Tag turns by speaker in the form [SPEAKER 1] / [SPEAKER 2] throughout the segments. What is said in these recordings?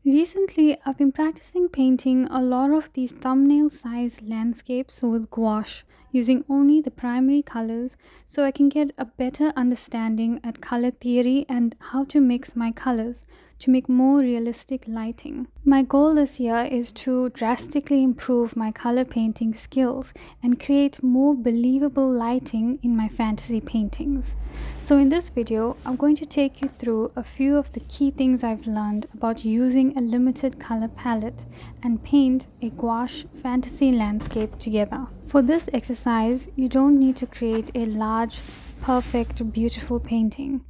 [SPEAKER 1] Recently, I've been practicing painting a lot of these thumbnail-sized landscapes with gouache using only the primary colors so I can get a better understanding at color theory and how to mix my colors to make more realistic lighting. My goal this year is to drastically improve my color painting skills and create more believable lighting in my fantasy paintings. So in this video, I'm going to take you through a few of the key things I've learned about using a limited color palette and paint a gouache fantasy landscape together. For this exercise, you don't need to create a large, perfect, beautiful painting.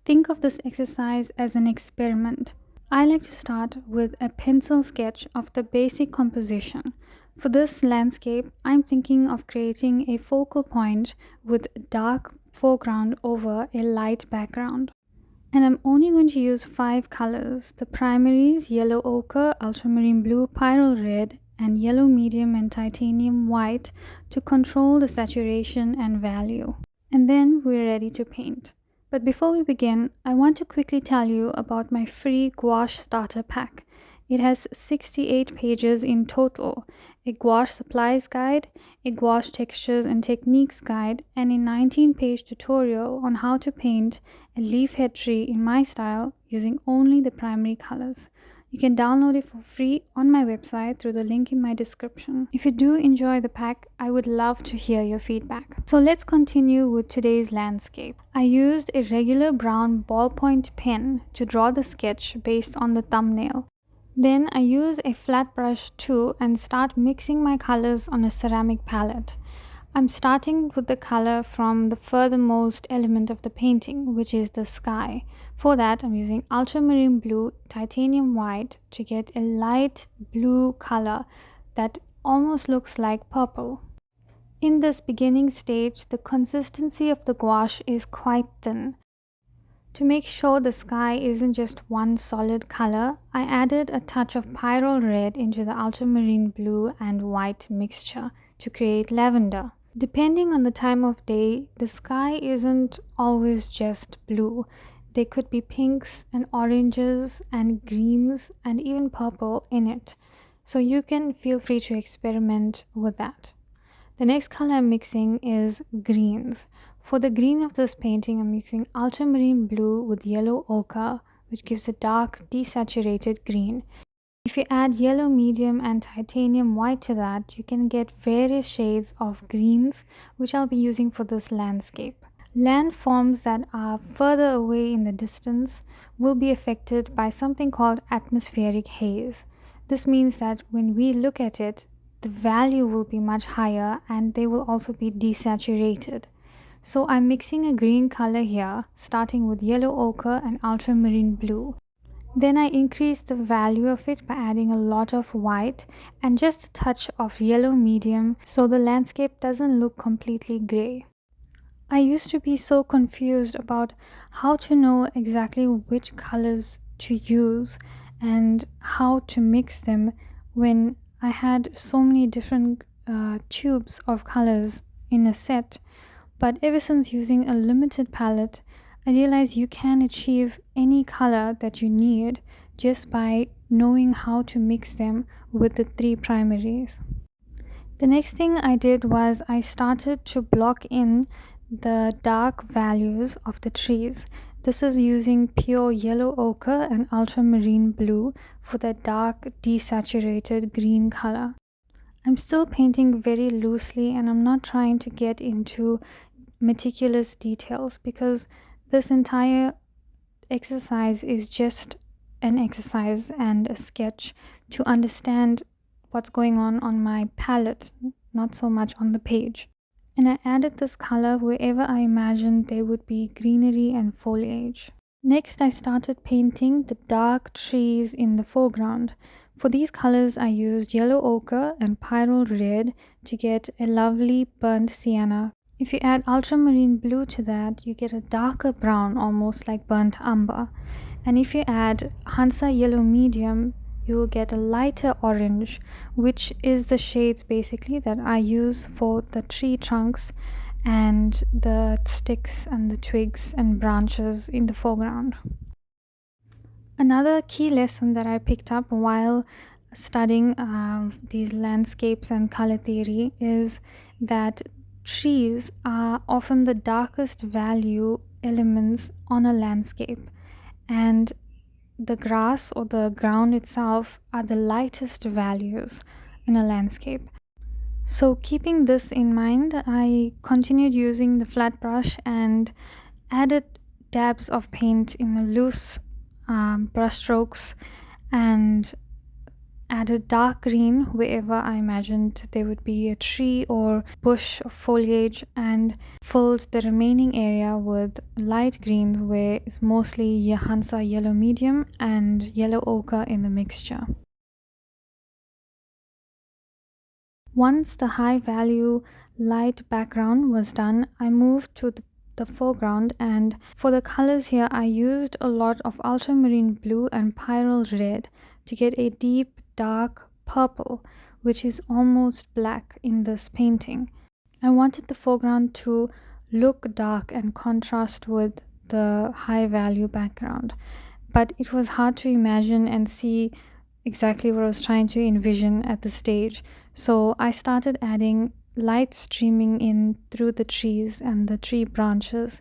[SPEAKER 1] Think of this exercise as an experiment. I like to start with a pencil sketch of the basic composition. For this landscape, I'm thinking of creating a focal point with dark foreground over a light background. And I'm only going to use 5 colors, the primaries, yellow ochre, ultramarine blue, pyrrole red, and yellow medium and titanium white to control the saturation and value. And then we're ready to paint. But before we begin, I want to quickly tell you about my free gouache starter pack. It has 68 pages in total, a gouache supplies guide, a gouache textures and techniques guide, and a 19-page tutorial on how to paint a leaf head tree in my style using only the primary colors. You can download it for free on my website through the link in my description. If you do enjoy the pack, I would love to hear your feedback. So let's continue with today's landscape. I used a regular brown ballpoint pen to draw the sketch based on the thumbnail. Then I use a flat brush too and start mixing my colors on a ceramic palette. I'm starting with the color from the furthermost element of the painting, which is the sky. For that, I'm using ultramarine blue, titanium white to get a light blue color that almost looks like purple. In this beginning stage, the consistency of the gouache is quite thin. To make sure the sky isn't just one solid color, I added a touch of pyrrole red into the ultramarine blue and white mixture to create lavender. Depending on the time of day, the sky isn't always just blue. There could be pinks and oranges and greens and even purple in it. So you can feel free to experiment with that. The next color I'm mixing is greens. For the green of this painting, I'm mixing ultramarine blue with yellow ochre, which gives a dark, desaturated green. If you add yellow medium and titanium white to that, you can get various shades of greens, which I'll be using for this landscape. Landforms that are further away in the distance will be affected by something called atmospheric haze. This means that when we look at it, the value will be much higher and they will also be desaturated. So I'm mixing a green color here, starting with yellow ochre and ultramarine blue. Then I increase the value of it by adding a lot of white and just a touch of yellow medium so the landscape doesn't look completely gray. I used to be so confused about how to know exactly which colors to use and how to mix them when I had so many different tubes of colors in a set. But ever since using a limited palette, I realized you can achieve any color that you need just by knowing how to mix them with the 3 primaries. The next thing I did was I started to block in the dark values of the trees. This is using pure yellow ochre and ultramarine blue for the dark desaturated green color. I'm still painting very loosely and I'm not trying to get into meticulous details because this entire exercise is just an exercise and a sketch to understand what's going on my palette, not so much on the page. And I added this color wherever I imagined there would be greenery and foliage. Next, I started painting the dark trees in the foreground. For these colors, I used yellow ochre and pyrrole red to get a lovely burnt sienna. If you add ultramarine blue to that, you get a darker brown, almost like burnt umber. And if you add Hansa yellow medium, you will get a lighter orange, which is the shades basically that I use for the tree trunks and the sticks and the twigs and branches in the foreground. Another key lesson that I picked up while studying these landscapes and color theory is that trees are often the darkest value elements on a landscape, and the grass or the ground itself are the lightest values in a landscape. So, keeping this in mind, I continued using the flat brush and added dabs of paint in the loose brush strokes, and added dark green wherever I imagined there would be a tree or bush of foliage, and filled the remaining area with light green where it's mostly Hansa yellow medium and yellow ochre in the mixture. Once the high value light background was done, I moved to the foreground, and for the colors here I used a lot of ultramarine blue and pyrrole red to get a deep dark purple, which is almost black in this painting. I wanted the foreground to look dark and contrast with the high value background, but it was hard to imagine and see exactly what I was trying to envision at the stage. So I started adding light streaming in through the trees and the tree branches.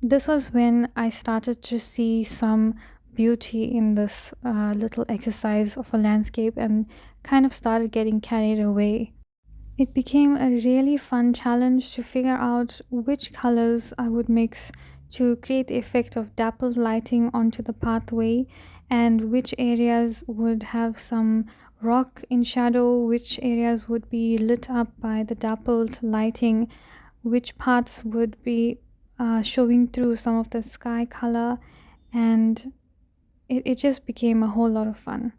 [SPEAKER 1] This was when I started to see some beauty in this little exercise of a landscape and kind of started getting carried away. It became a really fun challenge to figure out which colors I would mix to create the effect of dappled lighting onto the pathway, and which areas would have some rock in shadow, which areas would be lit up by the dappled lighting, which parts would be showing through some of the sky color, and it just became a whole lot of fun.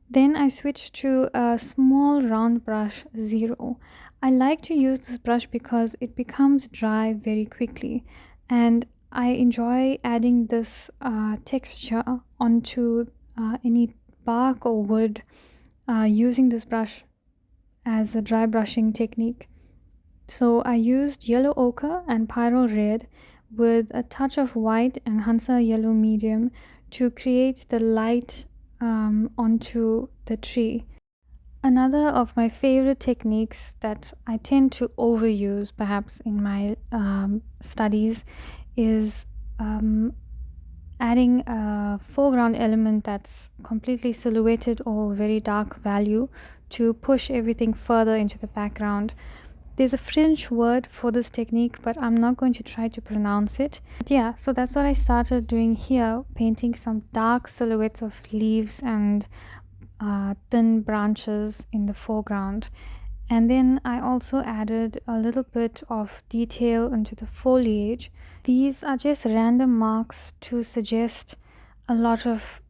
[SPEAKER 1] Then I switched to a small round brush 0. I like to use this brush because it becomes dry very quickly, and I enjoy adding this texture onto any bark or wood using this brush as a dry brushing technique. So I used yellow ochre and pyrrole red with a touch of white and Hansa yellow medium to create the light onto the tree. Another of my favorite techniques that I tend to overuse perhaps in my studies is adding a foreground element that's completely silhouetted or very dark value to push everything further into the background. There's a French word for this technique, but I'm not going to try to pronounce it. But yeah, so that's what I started doing here, painting some dark silhouettes of leaves and thin branches in the foreground. And then I also added a little bit of detail into the foliage. These are just random marks to suggest a lot of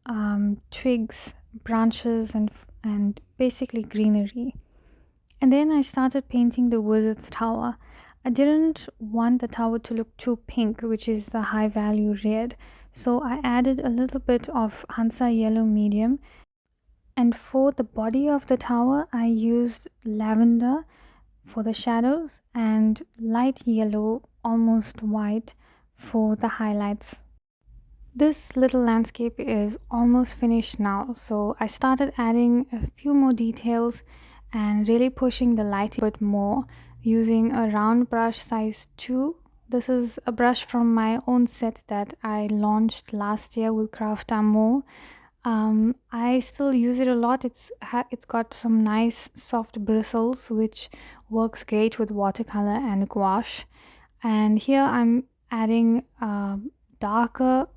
[SPEAKER 1] twigs, branches, and basically greenery. And then I started painting the wizard's tower. I didn't want the tower to look too pink, which is the high value red. So I added a little bit of Hansa yellow medium. And for the body of the tower, I used lavender for the shadows and light yellow, almost white, for the highlights. This little landscape is almost finished now, so I started adding a few more details and really pushing the light a bit more using a round brush size 2. This is a brush from my own set that I launched last year with Craft More. I still use it a lot. It's got some nice soft bristles, which works great with watercolor and gouache. And here I'm adding darker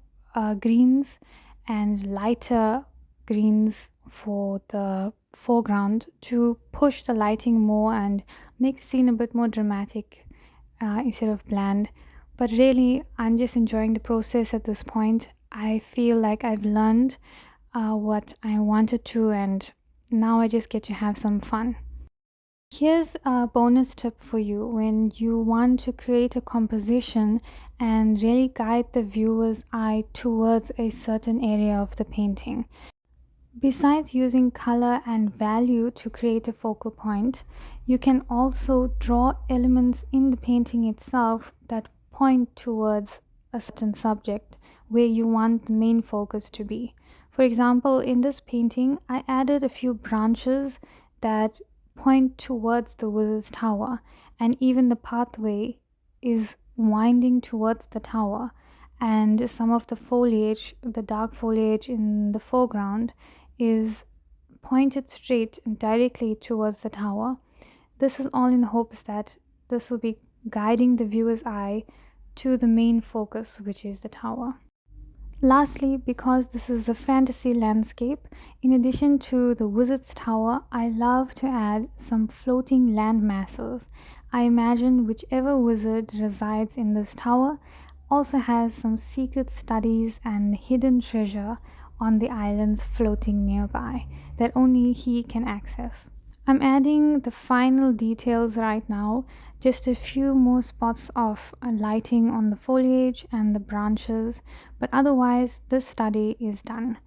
[SPEAKER 1] greens and lighter greens for the foreground to push the lighting more and make the scene a bit more dramatic instead of bland. But really, I'm just enjoying the process at this point. I feel like I've learned what I wanted to, and now I just get to have some fun. Here's a bonus tip for you when you want to create a composition and really guide the viewer's eye towards a certain area of the painting. Besides using color and value to create a focal point, you can also draw elements in the painting itself that point towards a certain subject where you want the main focus to be. For example, in this painting, I added a few branches that point towards the wizard's tower, and even the pathway is winding towards the tower, and some of the foliage, the dark foliage in the foreground, is pointed straight and directly towards the tower. This is all in hopes that this will be guiding the viewer's eye to the main focus, which is the tower. Lastly, because this is a fantasy landscape, in addition to the wizard's tower, I love to add some floating land masses. I imagine whichever wizard resides in this tower also has some secret studies and hidden treasure on the islands floating nearby that only he can access. I'm adding the final details right now, just a few more spots of lighting on the foliage and the branches, but otherwise this study is done.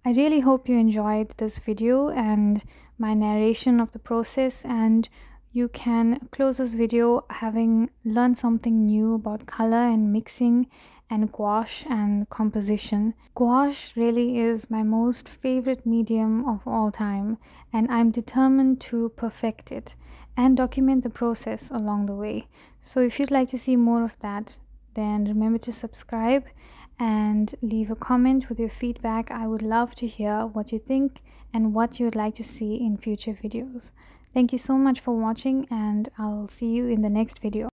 [SPEAKER 1] I really hope you enjoyed this video and my narration of the process, and you can close this video having learned something new about color and mixing and gouache and composition. Gouache really is my most favorite medium of all time, and I'm determined to perfect it and document the process along the way. So if you'd like to see more of that, then remember to subscribe and leave a comment with your feedback. I would love to hear what you think and what you would like to see in future videos. Thank you so much for watching, and I'll see you in the next video.